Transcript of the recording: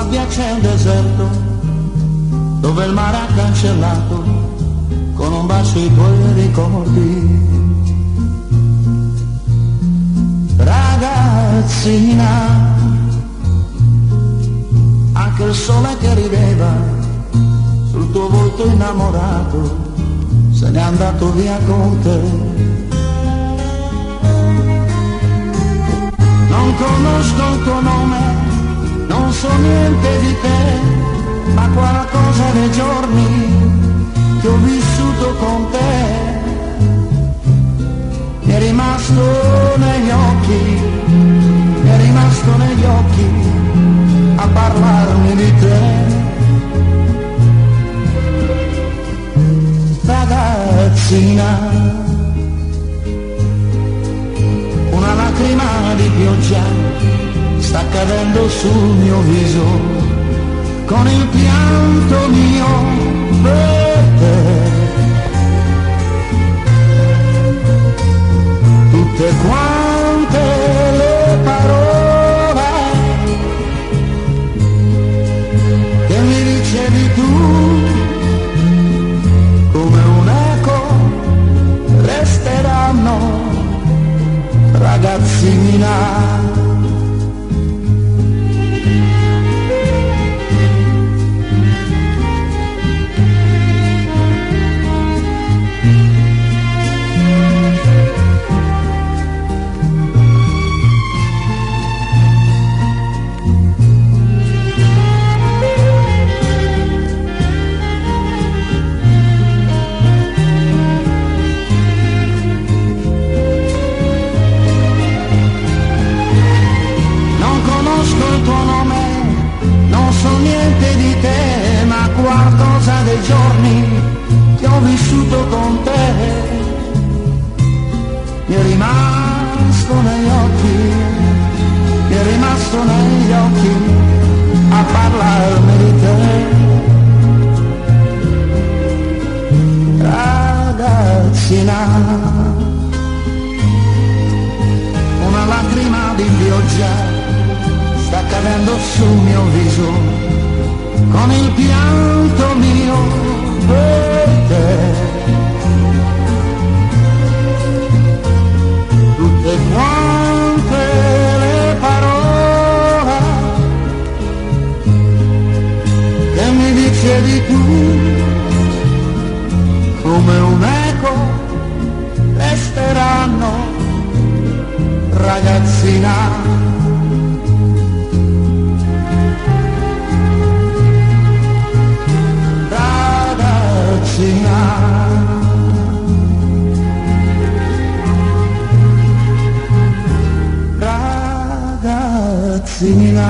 sabbia c'è un deserto dove il mare ha cancellato con un bacio i tuoi ricordi. Ragazzina, anche il sole che rideva sul tuo volto innamorato se n'è andato via con te. Non conosco il tuo nome, non so niente di te, ma qualcosa dei giorni che ho vissuto con te mi è rimasto negli occhi, mi è rimasto negli occhi a parlarmi di te. Ragazzina, una lacrima di pioggia sta cadendo sul mio viso con il pianto mio per te. Tutte quante le parole che mi dicevi tu come un'eco resteranno, ragazzina. Qualcosa dei giorni che ho vissuto con te mi è rimasto negli occhi, mi è rimasto negli occhi a parlarmi di te. Ragazzina, una lacrima di pioggia sta cadendo sul mio viso con il pianto mio per te. Tutte quante le parole che mi dicevi tu come un'eco resteranno, ragazzina. Ragazzina,